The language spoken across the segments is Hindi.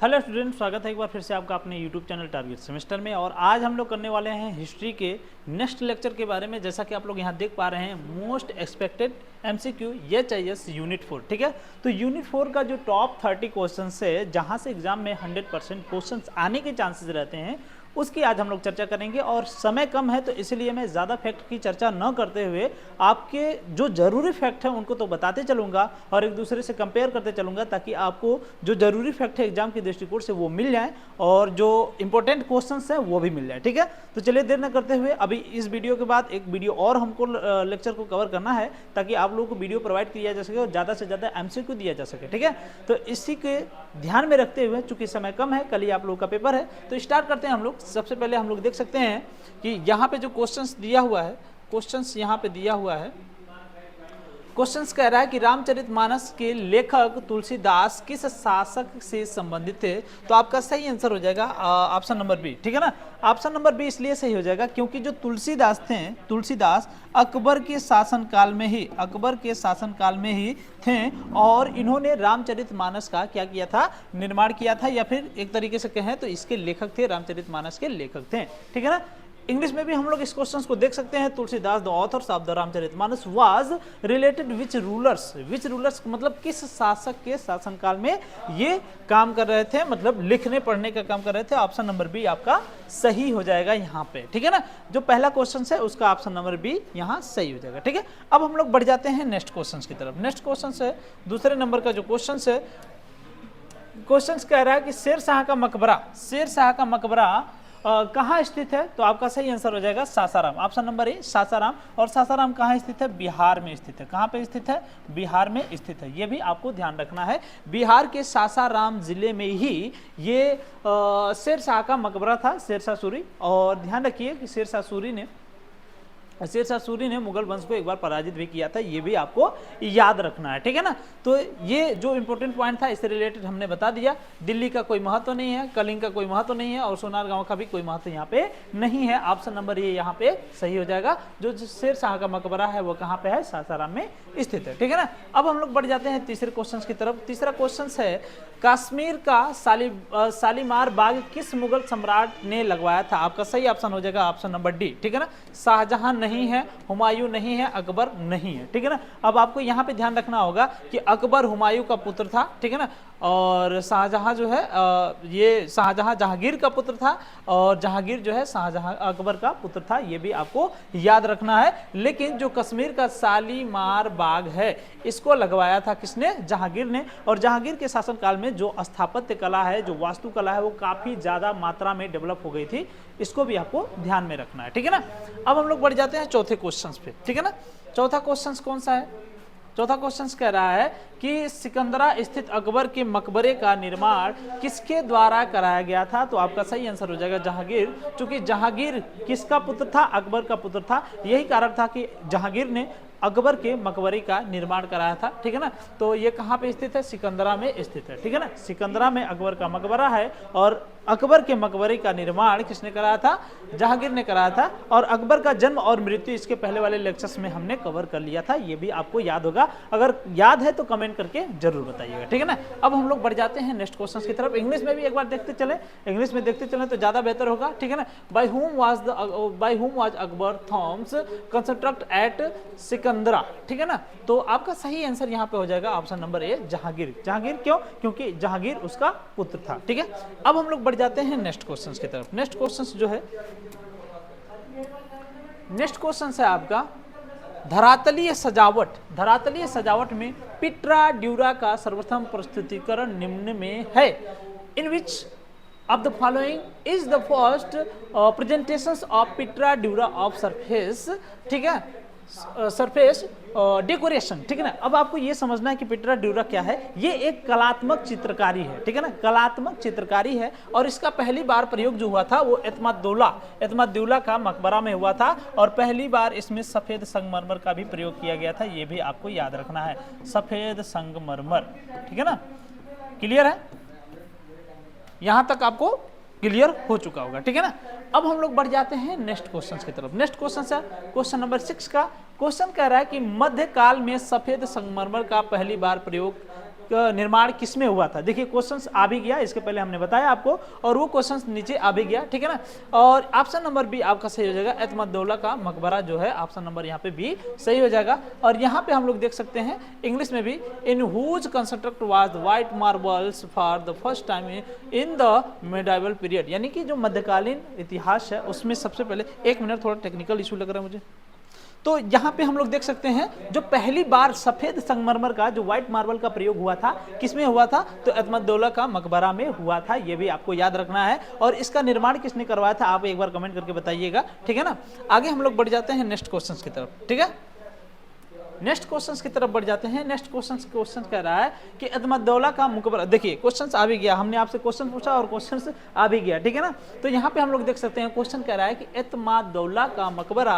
हेलो स्टूडेंट, स्वागत है एक बार फिर से आपका अपने यूट्यूब चैनल टारगेट सेमेस्टर में। और आज हम लोग करने वाले हैं हिस्ट्री के नेक्स्ट लेक्चर के बारे में। जैसा कि आप लोग यहाँ देख पा रहे हैं, मोस्ट एक्सपेक्टेड एमसीक्यू एचआईएस यूनिट 4। ठीक है, तो यूनिट 4 का जो टॉप 30 क्वेश्चन है, जहाँ से एग्जाम में 100% क्वेश्चन आने के चांसेस रहते हैं, उसकी आज हम लोग चर्चा करेंगे। और समय कम है तो इसलिए मैं ज़्यादा फैक्ट की चर्चा न करते हुए आपके जो ज़रूरी फैक्ट हैं उनको तो बताते चलूँगा और एक दूसरे से कंपेयर करते चलूँगा, ताकि आपको जो ज़रूरी फैक्ट है एग्जाम के दृष्टिकोण से वो मिल जाए और जो इंपॉर्टेंट क्वेश्चंस हैं वो भी मिल जाए। ठीक है, तो चलिए देर न करते हुए अभी इस वीडियो के बाद एक वीडियो और हमको लेक्चर को कवर करना है, ताकि आप लोगों को वीडियो प्रोवाइड किया जा सके और ज़्यादा से ज़्यादा एमसीक्यू दिया जा सके। ठीक है, तो इसी के ध्यान में रखते हुए, चूँकि समय कम है, कल ही आप लोगों का पेपर है, तो स्टार्ट करते हैं हम लोग। सबसे पहले हम लोग देख सकते हैं कि यहाँ पे जो क्वेश्चंस दिया हुआ है, क्वेश्चंस यहाँ पे दिया हुआ है, क्वेश्चंस कह रहा है कि रामचरितमानस के लेखक तुलसीदास किस शासक से संबंधित थे। तो आपका सही आंसर हो जाएगा ऑप्शन नंबर बी। ठीक है ना, ऑप्शन नंबर बी इसलिए सही हो जाएगा क्योंकि जो तुलसीदास थे, तुलसीदास अकबर के शासनकाल में ही, अकबर के शासनकाल में ही थे और इन्होंने रामचरितमानस का क्या किया था, निर्माण किया था, या फिर एक तरीके से कहें तो इसके लेखक थे, रामचरितमानस के लेखक थे। ठीक है ना, इंग्लिश में भी हम लोग इस क्वेश्चन को देख सकते हैं। Tulsidas the author's of the Ramcharitmanas was related which rulers, which rulers मतलब किस शासक के शासनकाल में ये काम कर रहे थे, मतलब लिखने पढ़ने का काम कर रहे थे। ऑप्शन नंबर बी आपका सही हो जाएगा यहाँ पे। ठीक है ना, जो पहला क्वेश्चन है उसका ऑप्शन नंबर बी यहाँ सही हो जाएगा। ठीक है, अब हम लोग बढ़ जाते हैं नेक्स्ट क्वेश्चन की तरफ। नेक्स्ट क्वेश्चन है दूसरे नंबर का जो क्वेश्चन है, क्वेश्चन कह रहा है कि शेर शाह का मकबरा, शेर शाह का मकबरा कहाँ स्थित है। तो आपका सही आंसर हो जाएगा Sasaram, option number A Sasaram. और सासाराम कहाँ स्थित है, बिहार में स्थित है। कहाँ पे स्थित है, बिहार में स्थित है। ये भी आपको ध्यान रखना है, बिहार के सासाराम जिले में ही ये शेर शाह का मकबरा था, शेर शाह सूरी। और ध्यान रखिए कि शेर शाह सूरी ने मुगल वंश को एक बार पराजित भी किया था, ये भी आपको याद रखना है। ठीक है ना, तो ये जो इंपॉर्टेंट पॉइंट था इससे रिलेटेड हमने बता दिया। दिल्ली का कोई महत्व नहीं है, कलिंग का कोई महत्व नहीं है और सोनार गांव का भी कोई महत्व यहाँ पे नहीं है। ऑप्शन नंबर ये यहाँ पे सही हो जाएगा। जो शेर शाह का मकबरा है वो कहाँ पे है, सासाराम में स्थित है। ठीक है ना, अब हम लोग बढ़ जाते हैं तीसरे क्वेश्चन की तरफ। तीसरा क्वेश्चन है, कश्मीर का शालीमार बाग किस मुगल सम्राट ने लगवाया था। आपका सही ऑप्शन हो जाएगा ऑप्शन नंबर डी। ठीक है ना, शाहजहां नहीं है, हुमायूं नहीं है, अकबर नहीं है। ठीक है ना, अब आपको यहाँ पे ध्यान रखना होगा कि अकबर हुमायूं का पुत्र था। ठीक है ना, और शाहजहां जो है ये शाहजहां जहांगीर का पुत्र था और जहांगीर जो है शाहजहां अकबर का पुत्र था, ये भी आपको याद रखना है। लेकिन जो कश्मीर का शालीमार बाग है इसको लगवाया था किसने, जहांगीर ने। और जहांगीर के शासनकाल में जो स्थापत्य कला है, जो वास्तुकला है, वो काफी ज्यादा मात्रा में डेवलप हो गई थी। इसको भी आपको ध्यान में रखना है। ठीक है ना, अब हम लोग बढ़ जाते हैं चौथे क्वेश्चन पे। ठीक है ना, चौथा क्वेश्चन कौन सा है, चौथा क्वेश्चन कह रहा है कि सिकंदरा स्थित अकबर के मकबरे का निर्माण किसके द्वारा कराया गया था। तो आपका सही आंसर हो जाएगा जहांगीर। चूंकि जहांगीर किसका पुत्र था, अकबर का पुत्र था, यही कारण था कि जहांगीर ने अकबर के मकबरे का निर्माण कराया था। ठीक है ना, तो ये कहाँ पे स्थित है, सिकंदरा में स्थित है। ठीक है ना, सिकंदरा में अकबर का मकबरा है और अकबर के मकबरे का निर्माण किसने कराया था, जहांगीर ने कराया था। और अकबर का जन्म और मृत्यु इसके पहले वाले लेक्चर्स में हमने कवर कर लिया था, ये भी आपको याद होगा। अगर याद है तो कमेंट करके जरूर बताइएगा। ठीक है ना, अब हम लोग बढ़ जाते हैं नेक्स्ट क्वेश्चन की तरफ। इंग्लिश में भी एक बार देखते चले, इंग्लिश में देखते चले तो ज्यादा बेहतर होगा। ठीक है ना, by whom was Akbar tombs constructed at Sikandra. ठीक है ना, तो आपका सही आंसर यहाँ पे हो जाएगा option number A Jahangir. Jahangir क्यों, क्योंकि जहांगीर उसका पुत्र था। ठीक है, अब हम लोग बढ़ जाते हैं नेक्स्ट क्वेश्चन की तरफ। नेक्स्ट क्वेश्चन जो है, नेक्स्ट क्वेश्चन है आपका धरातलीय सजावट। धरातलीय सजावट में पिट्रा ड्यूरा का सर्वप्रथम प्रस्तुतिकरण निम्न में है। In which of the following is the first presentations of pietra dura of surface. ठीक है, सरफेस डेकोरेशन। ठीक है ना, अब आपको ये समझना है कि पिट्रा ड्यूरा क्या है। ये एक कलात्मक चित्रकारी है। ठीक है ना, कलात्मक चित्रकारी है और इसका पहली बार प्रयोग जो हुआ था वो एतमादुल्ला का मकबरा में हुआ था और पहली बार इसमें सफेद संगमरमर का भी प्रयोग किया गया था। ये भी आपको याद रखना है, सफेद संगमरमर। ठीक है ना, क्लियर है, यहां तक आपको क्लियर हो चुका होगा। ठीक है ना, अब हम लोग बढ़ जाते हैं नेक्स्ट क्वेश्चन की तरफ। नेक्स्ट क्वेश्चन है क्वेश्चन नंबर 6 का। क्वेश्चन कह रहा है कि मध्यकाल में सफेद संगमरमर का पहली बार प्रयोग निर्माण किसमें हुआ था। देखिए क्वेश्चंस आ भी गया, इसके पहले हमने बताया आपको, और वो क्वेश्चंस नीचे आ भी गया, ठीक है ना। और ऑप्शन नंबर बी आपका सही हो जाएगा, एतमद्दौला का मकबरा जो है ऑप्शन नंबर यहाँ पे बी सही हो जाएगा। और यहाँ पे हम लोग देख सकते हैं इंग्लिश में भी, in whose construct was white marbles for the first time in the medieval period, यानी कि जो मध्यकालीन इतिहास है उसमें सबसे पहले, एक मिनट थोड़ा टेक्निकल इशू लग रहा है मुझे, तो यहाँ पे हम लोग देख सकते हैं जो पहली बार सफेद संगमरमर का जो व्हाइट मार्बल का प्रयोग हुआ था, किसमें हुआ था, तो एतमद्दौला का मकबरा में हुआ था, ये भी आपको याद रखना है। और इसका निर्माण किसने करवाया था, आप एक बार कमेंट करके बताइएगा, ठीक है ना। आगे हम लोग बढ़ जाते हैं नेक्स्ट क्वेश्चन की तरफ, ठीक है। नेक्स्ट क्वेश्चन की तरफ बढ़ जाते हैं। नेक्स्ट क्वेश्चन कह रहा है कि एतमद्दौला का मकबरा, देखिए क्वेश्चन आ भी गया, हमने आपसे क्वेश्चन पूछा और क्वेश्चन आ भी गया, ठीक है ना। तो यहाँ पे हम लोग देख सकते हैं क्वेश्चन कह रहा है कि एतमद्दौला का मकबरा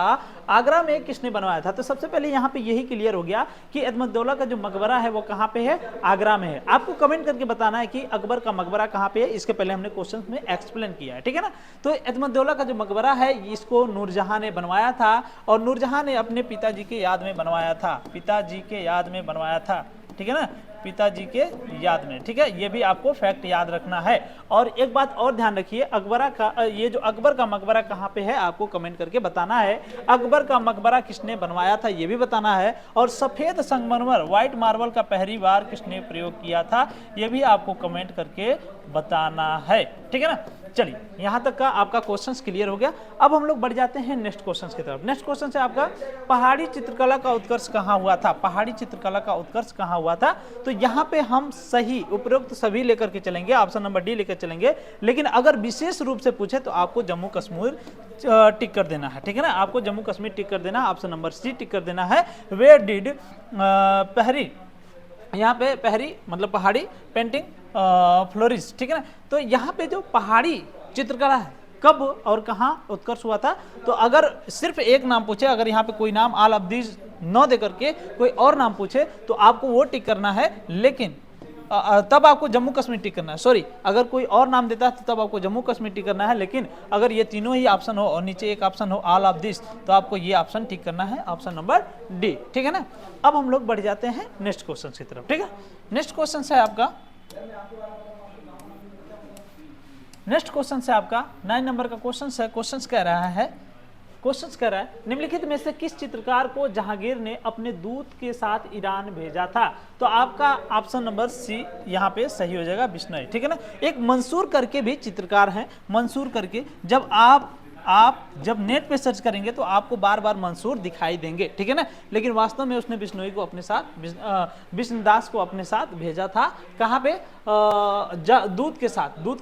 आगरा में किसने बनवाया था। तो सबसे पहले यहाँ पे यही क्लियर हो गया कि एतमद्दौला का जो मकबरा है वो कहाँ पे है, आगरा में है। आपको कमेंट करके बताना है कि अकबर का मकबरा कहाँ पे है, इसके पहले हमने क्वेश्चन में एक्सप्लेन किया है, ठीक है ना। तो एतमद्दौला का जो मकबरा है इसको नूरजहां ने बनवाया था, और नूरजहां ने अपने पिताजी के याद में बनवाया था, पिताजी के याद में बनवाया था, ठीक है ना, पिताजी के याद में, ठीक है। ये भी आपको फैक्ट याद रखना है। और एक बात और ध्यान रखिए, अकबरा का ये जो अकबर का मकबरा कहाँ पे है आपको कमेंट करके बताना है। अकबर का मकबरा किसने बनवाया था ये भी बताना है। और सफेद संगमरमर व्हाइट मार्बल का पहली बार किसने प्रयोग किया था ये भी आपको कमेंट करके बताना है, ठीक है ना। चलिए यहाँ तक का आपका क्वेश्चंस क्लियर हो गया। अब हम लोग बढ़ जाते हैं नेक्स्ट क्वेश्चंस की तरफ। नेक्स्ट क्वेश्चन है आपका, पहाड़ी चित्रकला का उत्कर्ष कहाँ हुआ था, पहाड़ी चित्रकला का उत्कर्ष कहाँ हुआ था। तो यहाँ पे हम सही उपरोक्त सभी लेकर के चलेंगे, ऑप्शन नंबर डी लेकर चलेंगे, लेकिन अगर विशेष रूप से पूछे तो आपको जम्मू कश्मीर टिक कर देना है, ठीक है ना। आपको जम्मू कश्मीर टिक कर देना, ऑप्शन नंबर सी टिक कर देना है। वेयर डिड पहरी, यहाँ पे पहरी मतलब पहाड़ी पेंटिंग फ्लोरिश, ठीक है ना। तो यहाँ पे जो पहाड़ी चित्रकला है कब और कहाँ उत्कर्ष हुआ था, तो अगर सिर्फ एक नाम पूछे, अगर यहाँ पे कोई नाम आल ऑफ दीज न दे करके कोई और नाम पूछे तो आपको वो टिक करना है, लेकिन तब आपको जम्मू कश्मीर टिक करना है। सॉरी, अगर कोई और नाम देता है तो तब आपको जम्मू कश्मीर टिक करना है, लेकिन अगर ये तीनों ही ऑप्शन हो और नीचे एक ऑप्शन हो ऑल ऑफ दिस, तो आपको ये ऑप्शन टिक करना है, ऑप्शन नंबर डी, ठीक है ना। अब हम लोग बढ़ जाते हैं नेक्स्ट क्वेश्चन की तरफ, ठीक है। नेक्स्ट क्वेश्चन है आपका, नेक्स्ट क्वेश्चन है आपका 9 नंबर का क्वेश्चन है। क्वेश्चन कह रहा है, निम्नलिखित में से किस चित्रकार को जहांगीर ने अपने दूत के साथ ईरान भेजा था। तो आपका ऑप्शन नंबर सी यहाँ पे सही हो जाएगा, बिश्नोई, ठीक है ना। एक मंसूर करके भी चित्रकार हैं, मंसूर करके, जब आप जब नेट पे सर्च करेंगे तो आपको बार बार मंसूर दिखाई देंगे, ठीक है ना। लेकिन वास्तव में उसने बिश्नोई को अपने साथ, विष्णुदास को अपने साथ भेजा था, कहाँ पे, दूत के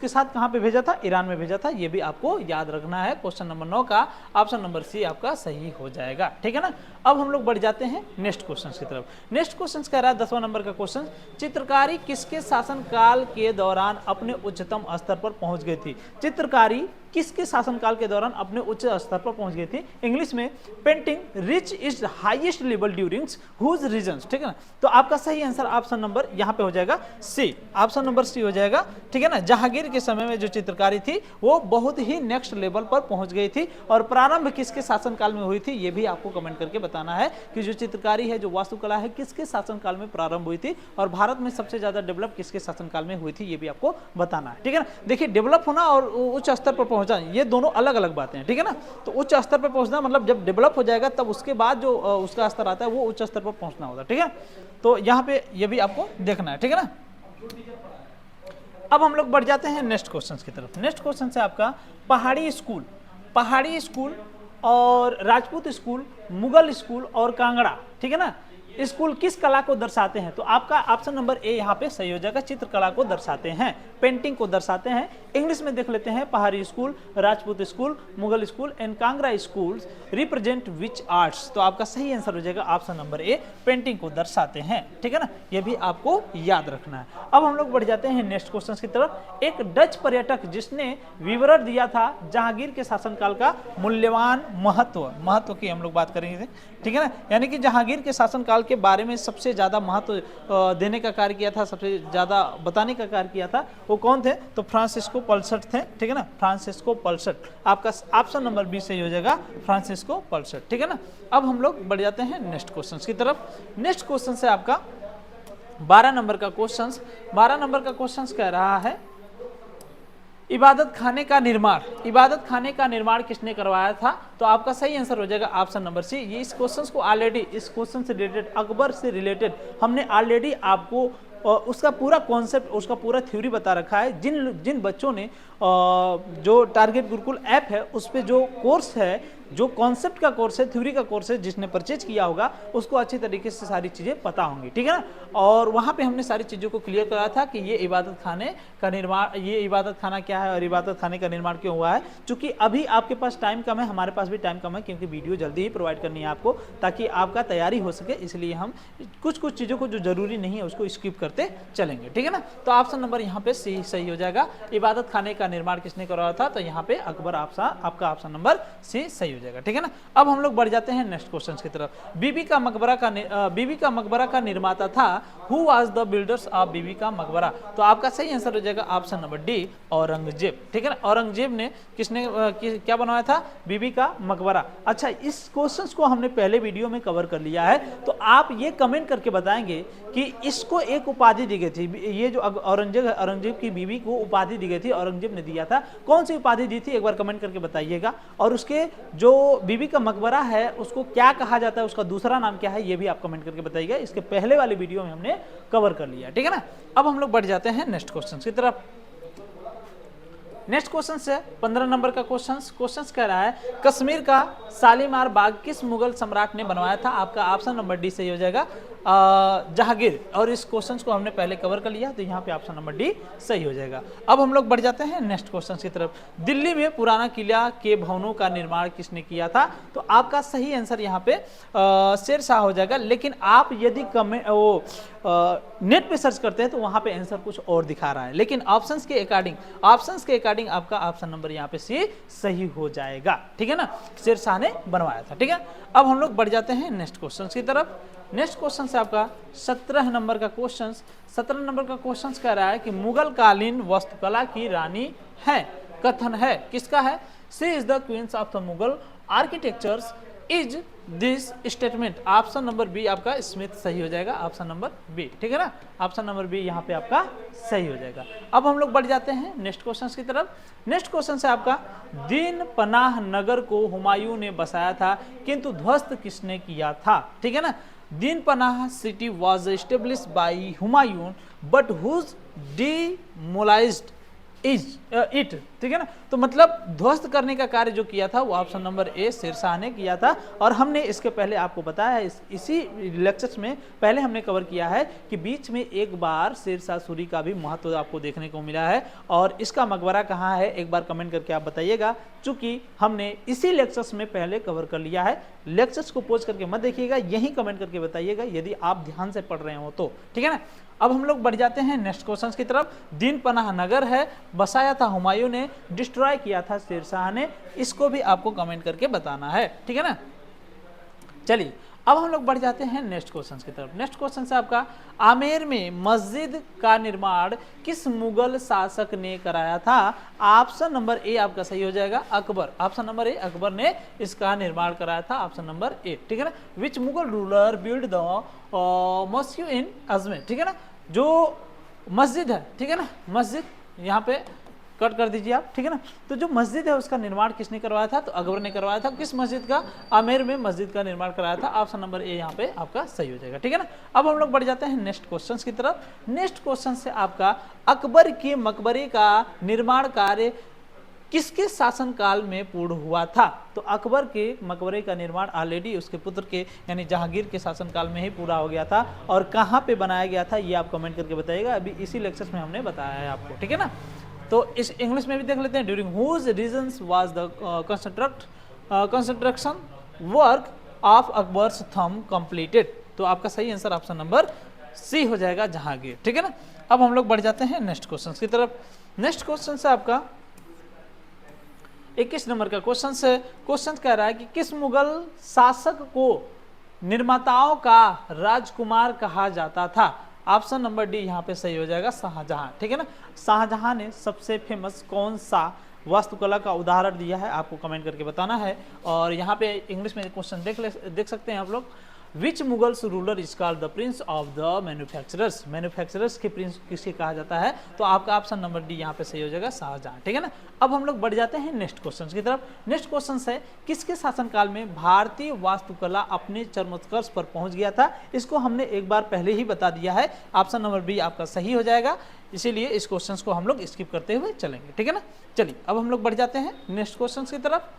साथ कहाँ पे भेजा था, ईरान में भेजा था। ये भी आपको याद रखना है। क्वेश्चन नंबर 9 का ऑप्शन नंबर सी आपका सही हो जाएगा, ठीक है ना। अब हम लोग बढ़ जाते हैं नेक्स्ट क्वेश्चन की तरफ। नेक्स्ट क्वेश्चन कह रहा है 10वां नंबर का क्वेश्चन, चित्रकारी किसके शासनकाल के दौरान अपने उच्चतम स्तर पर पहुंच गई थी। चित्रकारी किसके शासनकाल के दौरान अपने उच्च स्तर पर पहुंच गई थी। इंग्लिश में painting reach is highest level during whose regions, ठीक है ना। तो आपका सही आंसर ऑप्शन नंबर यहाँ पे हो जाएगा सी, ऑप्शन नंबर सी हो जाएगा, ठीक है ना। जहांगीर के समय में जो चित्रकारी थी वो बहुत ही नेक्स्ट लेवल पर पहुंच गई थी। और प्रारंभ किसके शासनकाल में हुई थी ये भी आपको कमेंट करके बताना है कि जो चित्रकारी है, जो वास्तुकला है, किसके शासनकाल में प्रारंभ हुई थी और भारत में सबसे ज्यादा डेवलप किसके शासनकाल में हुई थी ये भी आपको बताना है, ठीक है ना। देखिए डेवलप होना और उच्च स्तर पर पहुंचना ये दोनों अलग अलग बातें हैं, ठीक है ना। तो उच्च स्तर पर पहुंचना मतलब जब डेवलप हो जाएगा तब उसके बाद जो उसका स्तर आता है वो उच्च स्तर पर पहुंचना होता है, ठीक है। तो यहाँ पे ये भी आपको देखना है, ठीक है ना। अब हम लोग बढ़ जाते हैं नेक्स्ट क्वेश्चन की तरफ। नेक्स्ट क्वेश्चन है आपका, पहाड़ी स्कूल और राजपूत स्कूल, मुगल स्कूल और कांगड़ा, ठीक है ना, स्कूल किस कला को दर्शाते हैं। तो आपका ऑप्शन नंबर ए यहाँ पे सही हो जाएगा, चित्रकला को दर्शाते हैं, पेंटिंग को दर्शाते हैं। इंग्लिश में देख लेते हैं, पहाड़ी school, Rajput school, Mughal school and Kangra schools represent which arts. तो आपका सही आंसर हो जाएगा ऑप्शन नंबर ए, पेंटिंग को दर्शाते हैं, ठीक है ना। ये भी आपको याद रखना है। अब हम लोग बढ़ जाते हैं नेक्स्ट क्वेश्चन की तरफ। एक डच पर्यटक जिसने विवरण दिया था जहांगीर के शासनकाल का मूल्यवान महत्व की हम लोग बात करेंगे, ठीक है ना। यानी कि जहांगीर के शासनकाल के बारे में सबसे ज्यादा महत्व देने का कार्य किया था, सबसे ज्यादा बताने का कार्य किया था, वो कौन थे। तो फ्रांसिस्को पल्सट थे, ठीक है ना, फ्रांसिस्को पल्सट। आपका ऑप्शन नंबर बी सही हो जाएगा, फ्रांसिस्को पल्सट, ठीक है ना। अब हम लोग बढ़ जाते हैं नेक्स्ट क्वेश्चन की तरफ। नेक्स्ट क्वेश्चन से आपका 12 नंबर का क्वेश्चन, 12 नंबर का क्वेश्चन कह रहा है इबादत खाने का निर्माण, इबादत खाने का निर्माण किसने करवाया था? तो आपका सही आंसर हो जाएगा ऑप्शन नंबर सी। ये इस क्वेश्चन को ऑलरेडी, इस क्वेश्चन से रिलेटेड, अकबर से रिलेटेड हमने ऑलरेडी आपको उसका पूरा कॉन्सेप्ट, उसका पूरा थ्योरी बता रखा है। जिन जिन बच्चों ने जो टारगेट गुरुकुल ऐप है उस पर जो कोर्स है, जो कॉन्सेप्ट का कोर्स है, थ्योरी का कोर्स है, जिसने परचेज किया होगा उसको अच्छी तरीके से सारी चीज़ें पता होंगी, ठीक है ना। और वहाँ पे हमने सारी चीज़ों को क्लियर कराया था कि ये इबादत खाने का निर्माण, ये इबादत खाना क्या है और इबादत खाने का निर्माण क्यों हुआ है। चूँकि अभी आपके पास टाइम कम है, हमारे पास भी टाइम कम है, क्योंकि वीडियो जल्दी ही प्रोवाइड करनी है आपको ताकि आपका तैयारी हो सके, इसलिए हम कुछ कुछ चीज़ों को जो जरूरी नहीं है उसको स्किप करते चलेंगे, ठीक है ना। तो ऑप्शन नंबर यहाँ पे सी सही हो जाएगा। इबादत खाने का निर्माण किसने करवाया था? तो यहाँ पे अकबर, आपका ऑप्शन नंबर सी सही हो जाएगा, ठीक है ना। अब हम लोग बढ़ जाते हैं नेक्स्ट क्वेश्चन की तरफ। बीबी का मकबरा का निर्माता था, who was the builders of Bibi ka Maqbara? तो आपका सही आंसर हो जाएगा ऑप्शन नंबर डी, औरंगजेब, ठीक है ना। औरंगजेब ने किसने क्या बनवाया था? बीबी का मकबरा। अच्छा, इस क्वेश्चन को हमने पहले वीडियो में कवर कर लिया है, तो आप ये कमेंट करके बताएंगे कि इसको एक उपाधि दी गई थी, ये जो औरंगजेब की बीवी को उपाधि दी गई थी, औरंगजेब ने दिया था, कौन सी उपाधि दी थी एक बार कमेंट करके बताइएगा। और उसके जो बीबी का मकबरा है उसको क्या कहा जाता है, उसका दूसरा नाम क्या है, ये भी आप कमेंट करके बताइएगा। इसके पहले वाली वीडियो में हमने कवर कर लिया, ठीक है ना। अब हम लोग बढ़ जाते हैं नेक्स्ट क्वेश्चन की तरफ। नेक्स्ट क्वेश्चन है 15 नंबर का क्वेश्चन कह रहा है कश्मीर का शालीमार बाग किस मुगल सम्राट ने बनवाया था? आपका ऑप्शन नंबर डी सही हो जाएगा, जहांगीर। और इस क्वेश्चन को हमने पहले कवर कर लिया, तो यहाँ पे ऑप्शन नंबर डी सही हो जाएगा। अब हम लोग बढ़ जाते हैं नेक्स्ट क्वेश्चन की तरफ। दिल्ली में पुराना किला के भवनों का निर्माण किसने किया था? तो आपका सही आंसर यहाँ पे शेर शाह हो जाएगा। लेकिन आप यदि नेट पे सर्च करते हैं तो वहाँ पे आंसर कुछ और दिखा रहा है, लेकिन ऑप्शंस के अकॉर्डिंग आपका ऑप्शन नंबर यहाँ पे सी सही हो जाएगा, ठीक है ना। शेर शाह ने बनवाया था, ठीक है। अब हम लोग बढ़ जाते हैं नेक्स्ट क्वेश्चन की तरफ। नेक्स्ट क्वेश्चन से आपका 17 नंबर का क्वेश्चन कह रहा है कि मुगल कालीन वास्तुकला की रानी है, कथन है किसका है? She is the queens of the Mughal architectures, is this statement? Option number B आपका स्मिथ सही हो जाएगा, ऑप्शन नंबर बी, ठीक है ना। ऑप्शन नंबर बी यहाँ पे आपका सही हो जाएगा। अब हम लोग बढ़ जाते हैं नेक्स्ट क्वेश्चन की तरफ। नेक्स्ट क्वेश्चन से आपका दीन पनाह नगर को हुमायूं ने बसाया था, किंतु ध्वस्त किसने किया था? ठीक है ना। Din Panah city was established by Humayun but whose demolished is it, ठीक है ना। तो मतलब ध्वस्त करने का कार्य जो किया था वो option number A Sher Shah ने किया था। और हमने इसके पहले आपको बताया है, इसी लेक्चर्स में पहले हमने कवर किया है कि बीच में एक बार शेर शाह सूरी का भी महत्व आपको देखने को मिला है। और इसका मकबरा कहाँ है एक बार कमेंट करके आप बताइएगा, चूंकि हमने इसी लेक्चर्स में पहले कवर कर लिया है। लेक्चर्स को पोज करके मत देखिएगा, यही कमेंट करके बताइएगा यदि आप ध्यान से पढ़ रहे हो तो, ठीक है ना। अब हम लोग बढ़ जाते हैं नेक्स्ट क्वेश्चन की तरफ। दीन पनाह नगर है, बसाया था हुमायूं ने, डिस्ट्रॉय किया था शेर शाह ने, इसको भी आपको कमेंट करके बताना है, ठीक है ना। चलिए अब हम लोग बढ़ जाते हैं नेक्स्ट क्वेश्चन की तरफ। नेक्स्ट क्वेश्चन से आपका आमेर में मस्जिद का निर्माण किस मुगल शासक ने कराया था? ऑप्शन नंबर ए आपका सही हो जाएगा, Akbar. Option number A Akbar ने इसका निर्माण कराया था, ऑप्शन नंबर ए, ठीक है ना। विच मुगल रूलर बिल्ड द मस्जिद इन अजमेर, ठीक है ना। जो मस्जिद है, ठीक है ना, मस्जिद यहाँ पे कट कर दीजिए आप, ठीक है ना। तो जो मस्जिद है उसका निर्माण किसने करवाया था? तो अकबर ने करवाया था। किस मस्जिद का? आमेर में मस्जिद का निर्माण कराया था, ऑप्शन नंबर ए यहाँ पे आपका सही हो जाएगा, ठीक है ना। अब हम लोग बढ़ जाते हैं नेक्स्ट क्वेश्चन की तरफ। नेक्स्ट क्वेश्चन से आपका अकबर के मकबरे का निर्माण कार्य किसके शासनकाल में पूर्ण हुआ था? तो अकबर के मकबरे का निर्माण ऑलरेडी उसके पुत्र के यानी जहांगीर के शासनकाल में ही पूरा हो गया था। और कहाँ पे बनाया गया था ये आप कमेंट करके बताइएगा, अभी इसी लेक्चर में हमने बताया है आपको, ठीक है ना। तो इस इंग्लिश में भी देख लेते हैं। During whose regions was the construction work of Akbar's tomb completed? तो आपका सही आंसर ऑप्शन नंबर सी हो जाएगा, जहांगीर, ठीक है ना। अब हम लोग बढ़ जाते हैं नेक्स्ट क्वेश्चन की तरफ। नेक्स्ट क्वेश्चन से आपका 21 नंबर का क्वेश्चन कह रहा है कि किस मुगल शासक को निर्माताओं का राजकुमार कहा जाता था? ऑप्शन नंबर डी यहाँ पे सही हो जाएगा, शाहजहां, ठीक है ना। शाहजहां ने सबसे फेमस कौन सा वास्तुकला का उदाहरण दिया है आपको कमेंट करके बताना है। और यहाँ पे इंग्लिश में क्वेश्चन देख सकते हैं आप लोग। Which Mughals ruler is called the prince of the manufacturers, manufacturers के प्रिंस किसके कहा जाता है, तो आपका ऑप्शन नंबर डी यहाँ पे सही हो जाएगा, शाहजहां। ठीक है ना। अब हम लोग बढ़ जाते हैं नेक्स्ट क्वेश्चन की तरफ। नेक्स्ट क्वेश्चन है किसके शासनकाल में भारतीय वास्तुकला अपने चरमोत्कर्ष पर पहुंच गया था। इसको हमने एक बार पहले ही बता दिया है, ऑप्शन नंबर बी आपका सही हो जाएगा, इसीलिए इस क्वेश्चन को हम लोग स्किप करते हुए चलेंगे। ठीक है ना। चलिए अब हम लोग बढ़ जाते हैं नेक्स्ट क्वेश्चन की तरफ।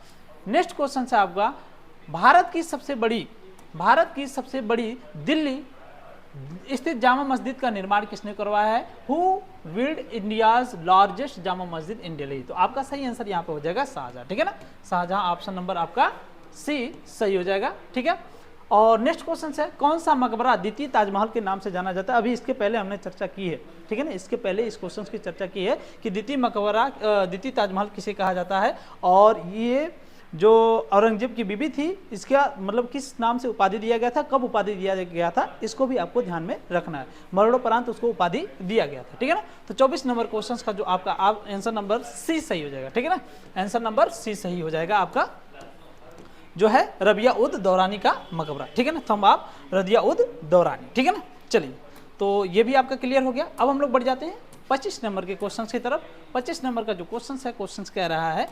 नेक्स्ट क्वेश्चन है आपका भारत की सबसे बड़ी दिल्ली स्थित जामा मस्जिद का निर्माण किसने करवाया है। Who build India's largest Jama Masjid इन दिल्ली। तो आपका सही आंसर यहाँ पे हो जाएगा शाहजहां। ठीक है ना, शाहजहां ऑप्शन नंबर आपका सी सही हो जाएगा। ठीक है। और नेक्स्ट क्वेश्चन है कौन सा मकबरा द्वितीय ताजमहल के नाम से जाना जाता है। अभी इसके पहले हमने चर्चा की है, ठीक है ना, इसके पहले इस क्वेश्चन की चर्चा की है कि द्वितीय ताजमहल किसे कहा जाता है, और ये जो औरंगजेब की बीबी थी इसका मतलब किस नाम से उपाधि दिया गया था, कब उपाधि दिया गया था, इसको भी आपको ध्यान में रखना है। मरणोपरांत उसको उपाधि दिया गया था। ठीक है ना। तो 24 नंबर क्वेश्चन का जो आपका आंसर नंबर सी सही हो जाएगा। ठीक है ना, आंसर नंबर सी सही हो जाएगा आपका, जो है रबिया उद दौरानी का मकबरा। ठीक है ना, थंब आप रबिया उद दौरानी। ठीक है ना। चलिए तो ये भी आपका क्लियर हो गया। अब हम लोग बढ़ जाते हैं 25 नंबर के क्वेश्चन की तरफ। 25 नंबर का जो क्वेश्चन है, क्वेश्चन कह रहा है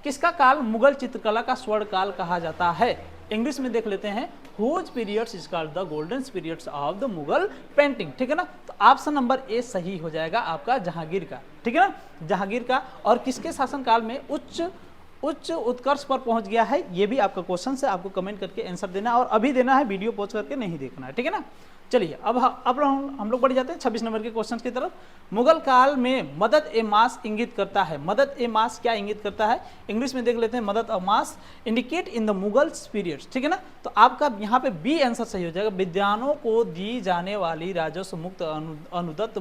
किसका काल मुगल चित्रकला का स्वर्ण काल कहा जाता है। इंग्लिश में देख लेते हैं, whose periods is called the golden periods of the Mughal painting. ठीक है ना। तो ऑप्शन नंबर ए सही हो जाएगा आपका, जहांगीर का। ठीक है ना, जहांगीर का। और किसके शासनकाल में उच्च उत्कर्ष पर पहुंच गया है, ये भी आपका क्वेश्चन है, आपको कमेंट करके आंसर देना है, और अभी देना है, वीडियो पॉज करके नहीं देखना है। ठीक है ना। चलिए अब हम लोग बढ़ जाते हैं 26 नंबर के क्वेश्चन की तरफ। मुगल काल में मदद ए मास इंगित करता है। मदद ए मास क्या इंगित करता है, इंग्लिश में देख लेते हैं, madad e maash indicate in the Mughals periods. ठीक है ना। तो आपका यहाँ पे बी आंसर सही हो जाएगा, विद्वानों को दी जाने वाली राजस्व मुक्त अनुदत्त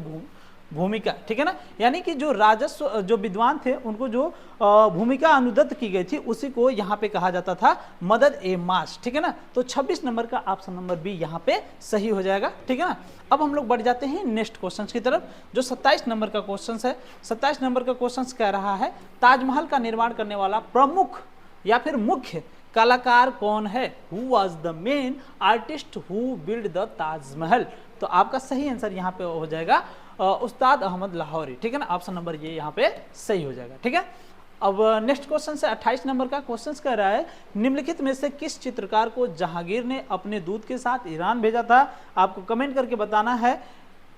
भूमिका। ठीक है ना, यानी कि जो राजस्व, जो विद्वान थे उनको जो भूमिका अनुदत्त की गई थी, उसी को यहाँ पे कहा जाता था मदद ए मास। ठीक है ना। तो 26 नंबर का ऑप्शन नंबर बी यहाँ पे सही हो जाएगा। ठीक है ना। अब हम लोग बढ़ जाते हैं नेक्स्ट क्वेश्चन की तरफ, जो 27 नंबर का क्वेश्चन है। 27 नंबर का क्वेश्चन कह रहा है ताजमहल का निर्माण करने वाला प्रमुख या फिर मुख्य कलाकार कौन है। Who was the main artist who build the Taj Mahal. तो आपका सही आंसर यहाँ पे हो जाएगा उस्ताद अहमद लाहौरी। ठीक है ना, ऑप्शन नंबर ये यहाँ पे सही हो जाएगा। ठीक है। अब नेक्स्ट क्वेश्चन से 28 नंबर का क्वेश्चन कह रहा है निम्नलिखित में से किस चित्रकार को जहांगीर ने अपने दूत के साथ ईरान भेजा था। आपको कमेंट करके बताना है,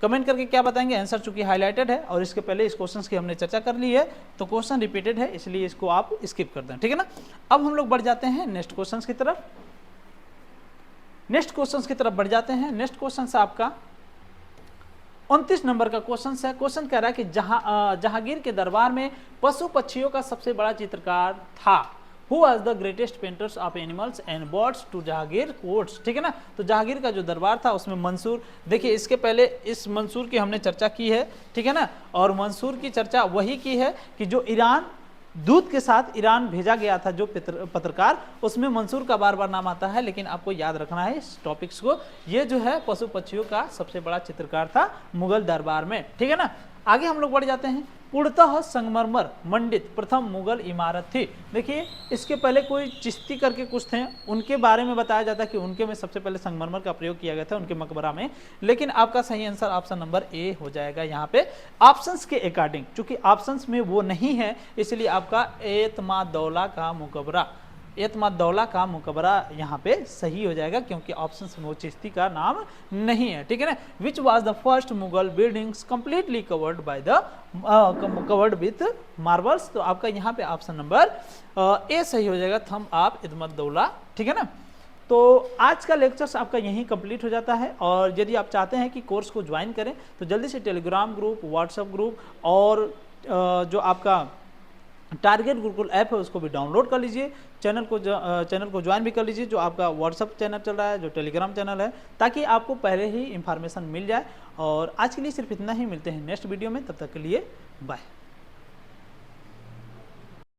कमेंट करके क्या बताएंगे, आंसर चूंकि हाईलाइटेड है और इसके पहले इस क्वेश्चन की हमने चर्चा कर ली है, तो क्वेश्चन रिपीटेड है, इसलिए इसको आप स्किप कर दें। ठीक है ना। अब हम लोग बढ़ जाते हैं नेक्स्ट क्वेश्चन की तरफ। नेक्स्ट क्वेश्चन की तरफ बढ़ जाते हैं। नेक्स्ट क्वेश्चन से आपका 29 नंबर का क्वेश्चन है। क्वेश्चन कह रहा है कि जहांगीर के दरबार में पशु पक्षियों का सबसे बड़ा चित्रकार था। Who was the greatest painters of animals and birds to Jahangir courts. ठीक है ना। तो जहांगीर का जो दरबार था उसमें मंसूर, देखिए इसके पहले इस मंसूर की हमने चर्चा की है। ठीक है ना। और मंसूर की चर्चा वही की है कि जो ईरान दूत के साथ ईरान भेजा गया था जो पत्रकार, उसमें मंसूर का बार बार नाम आता है, लेकिन आपको याद रखना है इस टॉपिक्स को। ये जो है पशु पक्षियों का सबसे बड़ा चित्रकार था मुगल दरबार में। ठीक है ना। आगे हम लोग बढ़ जाते हैं। पूर्णतः संगमरमर मंडित प्रथम मुगल इमारत थी। देखिए इसके पहले कोई चिश्ती करके कुछ थे, उनके बारे में बताया जाता है कि उनके में सबसे पहले संगमरमर का प्रयोग किया गया था उनके मकबरा में, लेकिन आपका सही आंसर ऑप्शन नंबर ए हो जाएगा यहाँ पे ऑप्शंस के अकॉर्डिंग। चूंकि ऑप्शंस में वो नहीं है, इसलिए आपका एतमादौला का मुकबरा यहाँ पे सही हो जाएगा, क्योंकि ऑप्शन में चिश्ती का नाम नहीं है। ठीक है ना। Which was the first Mughal buildings completely covered with marbles. तो आपका यहाँ पे ऑप्शन नंबर ए सही हो जाएगा, थंब आप एतमादौला। ठीक है ना। तो आज का लेक्चर्स आपका यहीं कंप्लीट हो जाता है, और यदि आप चाहते हैं कि कोर्स को ज्वाइन करें तो जल्दी से टेलीग्राम ग्रुप, व्हाट्सएप ग्रुप और जो आपका टारगेट गुरुकुल ऐप है उसको भी डाउनलोड कर लीजिए। चैनल को ज्वाइन भी कर लीजिए, जो आपका व्हाट्सअप चैनल चल रहा है, जो टेलीग्राम चैनल है, ताकि आपको पहले ही इंफॉर्मेशन मिल जाए। और आज के लिए सिर्फ इतना ही, मिलते हैं नेक्स्ट वीडियो में, तब तक के लिए बाय।